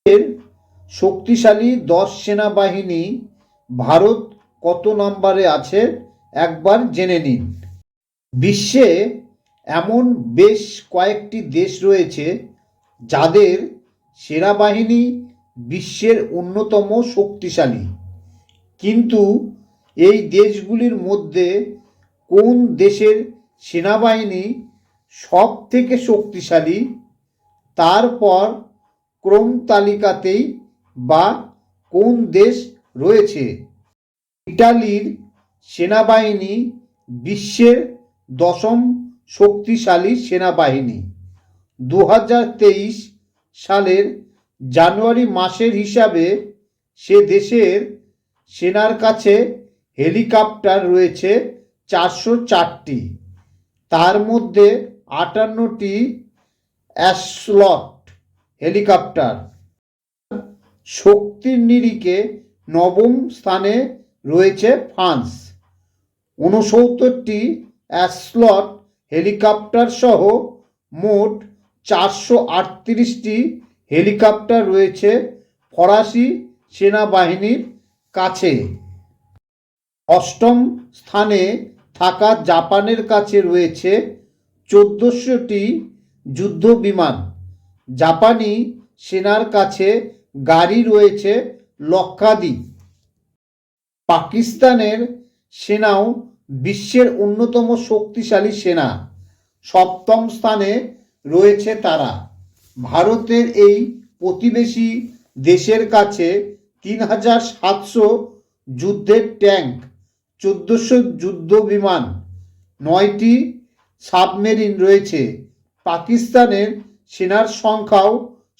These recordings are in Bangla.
এর শক্তিশালী 10 সেনাবাহিনী ভারত কত নম্বরে আছে একবার জেনে নিন। বিশ্বে এমন বেশ কয়েকটি দেশ রয়েছে যাদের সেনাবাহিনী বিশ্বের অন্যতম শক্তিশালী, কিন্তু এই দেশগুলির মধ্যে কোন দেশের সেনাবাহিনী সব থেকে শক্তিশালী তারপর ক্রম তালিকাতেই বা কোন দেশ রয়েছে। ইটালির সেনাবাহিনী বিশ্বের 10ম শক্তিশালী সেনাবাহিনী। 2023 সালের জানুয়ারি মাসের হিসাবে সে দেশের সেনার কাছে হেলিকপ্টার রয়েছে 404টি, তার মধ্যে 58টি অ্যাসলট হেলিকপ্টার। শক্তির নিরিখে 9ম স্থানে রয়েছে ফ্রান্স। 69টি অ্যাসলট হেলিকপ্টার সহ মোট 438টি হেলিকপ্টার রয়েছে ফরাসি সেনাবাহিনীর কাছে। 8ম স্থানে থাকা জাপানের কাছে রয়েছে 1400টি যুদ্ধ বিমান। জাপানি সেনার কাছে গাড়ি রয়েছে লক্ষাধিক। পাকিস্তানের সেনাও বিশ্বের অন্যতম শক্তিশালী সেনা। 7ম স্থানে রয়েছে তারা। ভারতের এই প্রতিবেশী দেশের কাছে 3700 যুদ্ধের ট্যাঙ্ক, 1400 যুদ্ধ বিমান, 9টি সাবমেরিন রয়েছে। পাকিস্তানের সেনার সংখ্যাও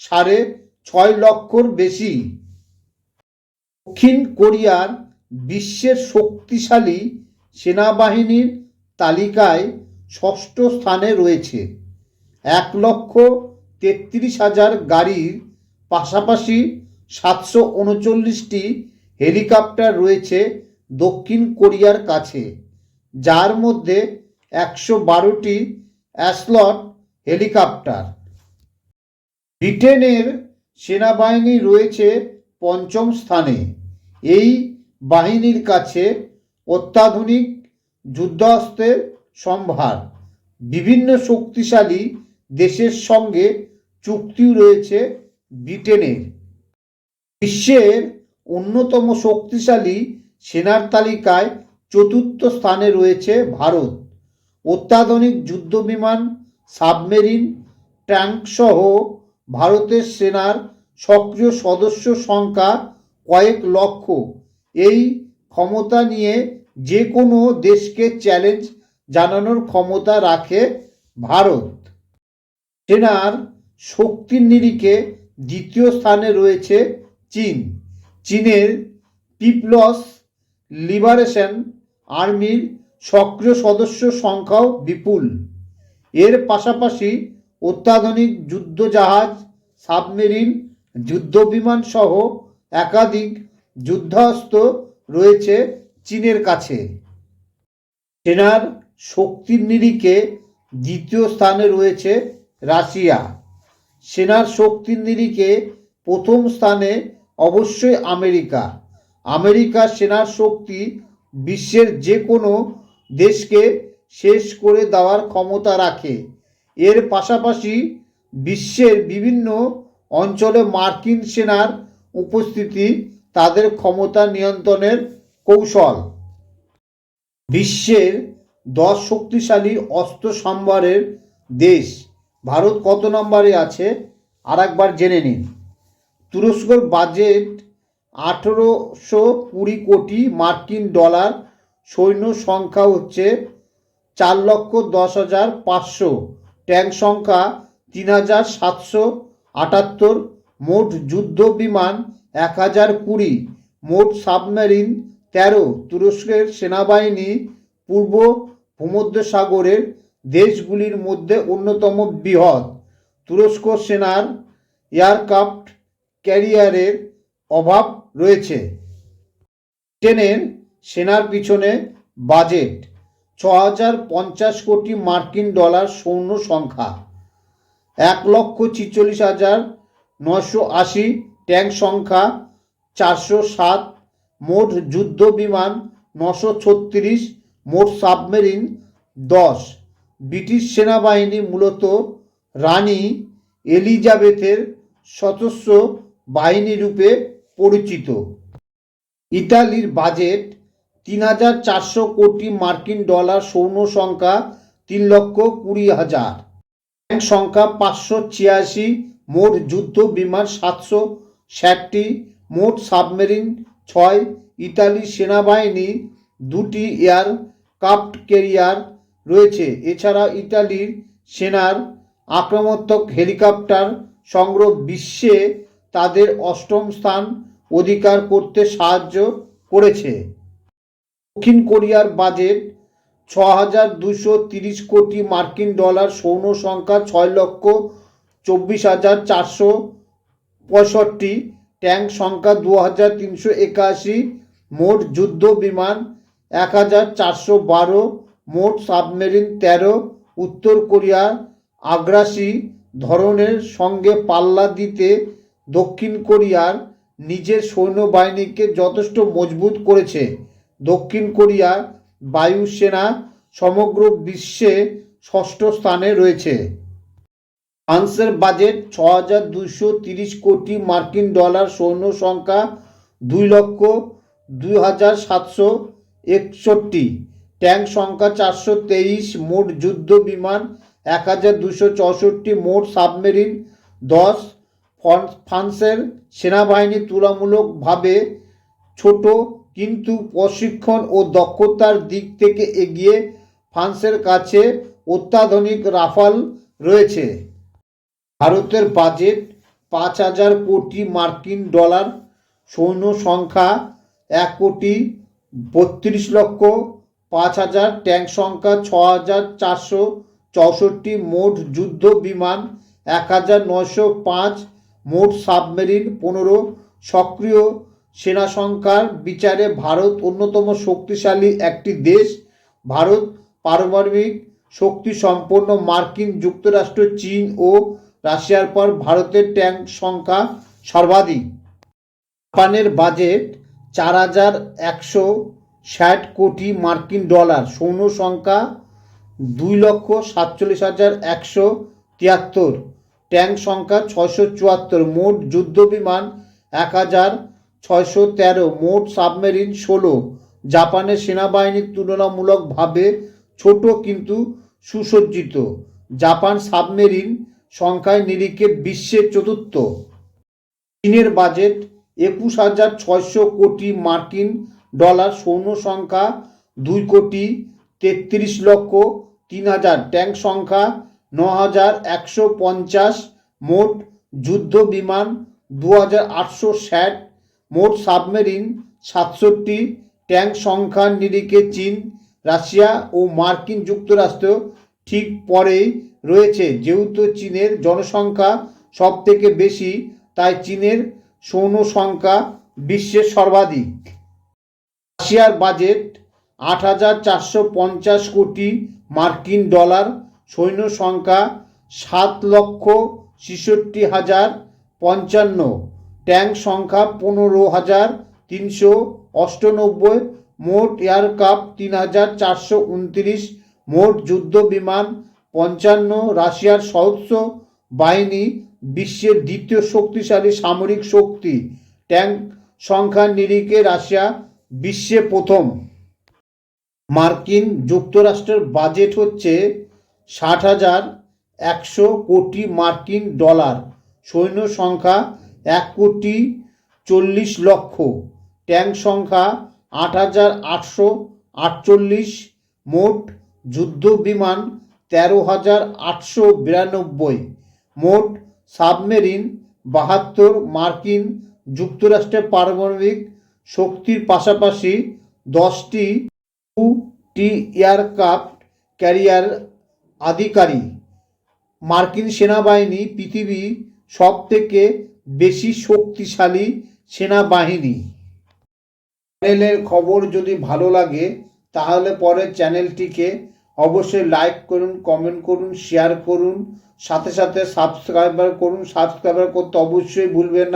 6.5 লক্ষর বেশি। দক্ষিণ কোরিয়ার বিশ্বের শক্তিশালী সেনাবাহিনীর তালিকায় 6ষ্ঠ স্থানে রয়েছে। 1,33,000 গাড়ির পাশাপাশি 739টি হেলিকপ্টার রয়েছে দক্ষিণ কোরিয়ার কাছে, যার মধ্যে 112টি অ্যাসলট হেলিকপ্টার। ব্রিটেনের সেনাবাহিনী রয়েছে 5ম স্থানে। এই বাহিনীর কাছে অত্যাধুনিক যুদ্ধাস্ত্রের সম্ভার। বিভিন্ন শক্তিশালী দেশের সঙ্গে চুক্তিও রয়েছে ব্রিটেনের। বিশ্বের অন্যতম শক্তিশালী সেনার তালিকায় 4র্থ স্থানে রয়েছে ভারত। অত্যাধুনিক যুদ্ধবিমান, সাবমেরিন, ট্যাঙ্ক সহ ভারতের সেনার সক্রিয় সদস্য সংখ্যা কয়েক লক্ষ। এই ক্ষমতা নিয়ে যে কোনো দেশকে চ্যালেঞ্জ জানানোর ক্ষমতা রাখে ভারত। সেনার শক্তির নিরিখে 2য় স্থানে রয়েছে চীন। চীনের পিপলস লিবারেশন আর্মির সক্রিয় সদস্য সংখ্যাও বিপুল। এর পাশাপাশি অত্যাধুনিক যুদ্ধজাহাজ, সাবমেরিন, যুদ্ধবিমান সহ একাধিক যুদ্ধাস্ত্র রয়েছে চীনের কাছে। সেনার শক্তির নিরিখে 2য় স্থানে রয়েছে রাশিয়া। সেনার শক্তির নিরিখে 1ম স্থানে অবশ্যই আমেরিকা। আমেরিকার সেনার শক্তি বিশ্বের যে কোনো দেশকে শেষ করে দেওয়ার ক্ষমতা রাখে। এর পাশাপাশি বিশ্বের বিভিন্ন অঞ্চলে মার্কিন সেনার উপস্থিতি তাদের ক্ষমতা নিয়ন্ত্রণের কৌশল। বিশ্বের 10 শক্তিশালী অস্ত্র সম্ভারের দেশ ভারত কত নম্বরে আছে আর একবার জেনে নিন। তুরস্কর বাজেট 1820 কোটি মার্কিন ডলার। সৈন্য সংখ্যা হচ্ছে 4,10,500। ট্যাঙ্ক সংখ্যা 3,778। মোট যুদ্ধ বিমান 1,020। মোট সাবমেরিন 13। তুরস্কের সেনাবাহিনী পূর্ব ভূমধ্যসাগরের দেশগুলির মধ্যে অন্যতম বৃহৎ। তুরস্ক সেনার এয়ারক্রাফট ক্যারিয়ারের অভাব রয়েছে। ব্রিটেনের সেনার পিছনে বাজেট 6,050 কোটি মার্কিন ডলার। সৈন্য সংখ্যা 1,46,980। ট্যাঙ্ক সংখ্যা 407, মোট যুদ্ধ বিমান 936, মোট সাবমেরিন 10। ব্রিটিশ সেনাবাহিনী মূলত রানী এলিজাবেথের সশস্ত্র বাহিনী রূপে পরিচিত। ইতালির বাজেট 3,400 কোটি মার্কিন ডলার, সৈন্য সংখ্যা 3,20,000, ট্যাঙ্ক সংখ্যা 586, মোট যুদ্ধ বিমান 760, মোট সাবমেরিন 6। ইতালি সেনাবাহিনীর 2টি এয়ারক্রাফট ক্যারিয়ার রয়েছে। এছাড়া ইতালির সেনার আক্রমণাত্মক হেলিকপ্টার সংগ্রহ বিশ্বে তাদের 8ম স্থান অধিকার করতে সাহায্য করেছে। দক্ষিণ কোরিয়ার বাজেট 6,230 কোটি মার্কিন ডলার, সৈন্য সংখ্যা 6,24,465, ট্যাঙ্ক সংখ্যা 2,381, মোট যুদ্ধ বিমান 1,412, মোট সাবমেরিন 13। উত্তর কোরিয়ার আগ্রাসী ধরনের সঙ্গে পাল্লা দিতে দক্ষিণ কোরিয়ার নিজের সৈন্যবাহিনীকে যথেষ্ট মজবুত করেছে। দক্ষিণ কোরিয়ার বায়ুসেনা সমগ্র বিশ্বে 6ষ্ঠ স্থানে রয়েছে। ফ্রান্সের বাজেট 6,230 কোটি মার্কিন ডলার, সৈন্য সংখ্যা 2,02,761, ট্যাঙ্ক সংখ্যা 423, মোট যুদ্ধ বিমান 1,264, মোট সাবমেরিন 10। ফ্রান্সের সেনাবাহিনী তুলনামূলকভাবে ছোট কিন্তু প্রশিক্ষণ ও দক্ষতার দিক থেকে এগিয়ে। ফ্রান্সের কাছে অত্যাধুনিক রাফাল রয়েছে। ভারতের বাজেট 5,000 কোটি মার্কিন ডলার, সৈন্য সংখ্যা 1,32,05,000, ট্যাঙ্ক সংখ্যা 6,464, মোট যুদ্ধ বিমান 1,905, মোট সাবমেরিন 15। সক্রিয় সেনা সংখ্যার বিচারে ভারত অন্যতম শক্তিশালী একটি দেশ। ভারত পারমাণবিক শক্তি সম্পন্ন। মার্কিন যুক্তরাষ্ট্র, চীন ও রাশিয়ার পর ভারতের ট্যাঙ্ক সংখ্যা সর্বাধিক। জাপানের বাজেট 4,160 কোটি মার্কিন ডলার, সৈন্য সংখ্যা 2,47,173, ট্যাঙ্ক সংখ্যা 674, মোট যুদ্ধ বিমান 1,613, মোট সাবমেরিন 16। জাপানের সেনাবাহিনী তুলনামূলকভাবে ছোট কিন্তু সুসজ্জিত। জাপান সাবমেরিন সংখ্যায় নিরিখে বিশ্বের 4র্থ। চীনের বাজেট 21,600 কোটি মার্কিন ডলার, সৈন্য সংখ্যা 2,33,03,000, ট্যাঙ্ক সংখ্যা 9,150, মোট যুদ্ধ বিমান 2,860, মোট সাবমেরিন 67, ট্যাঙ্ক সংখ্যার নিরিখে চীন, রাশিয়া ও মার্কিন যুক্তরাষ্ট্র ঠিক পরেই রয়েছে। যেহেতু চীনের জনসংখ্যা সবথেকে বেশি, তাই চীনের সৈন্য সংখ্যা বিশ্বের সর্বাধিক। রাশিয়ার বাজেট 8,450 কোটি মার্কিন ডলার, সৈন্য সংখ্যা 7,66,055, ট্যাঙ্ক সংখ্যা 15,398, মোট এয়ারক্রাফট 3,429, মোট যুদ্ধ বিমান 55। রাশিয়ার সশস্ত্র বাহিনী বিশ্বের 2য় শক্তিশালী সামরিক শক্তি। ট্যাঙ্ক সংখ্যার নিরিখে রাশিয়া বিশ্বে 1ম। মার্কিন যুক্তরাষ্ট্রের বাজেট হচ্ছে 60,100 কোটি মার্কিন ডলার, সৈন্য সংখ্যা 1,40,00,000, ট্যাঙ্ক সংখ্যা 8,848, মোট যুদ্ধ বিমান 13,892, মোট সাবমেরিন 72। মার্কিন যুক্তরাষ্ট্রের পারমাণবিক শক্তির পাশাপাশি 10টি এয়ারক্রাফট ক্যারিয়ার আধিকারিক। মার্কিন সেনাবাহিনী পৃথিবীর সবথেকে বেশি শক্তিশালী সেনাবাহিনী। চ্যানেলের খবর যদি ভালো লাগে তাহলে পরে চ্যানেলটিকে অবশ্যই লাইক করুন, কমেন্ট করুন, শেয়ার করুন, সাথে সাথে সাবস্ক্রাইব করুন। সাবস্ক্রাইব করতে অবশ্যই ভুলবেন না।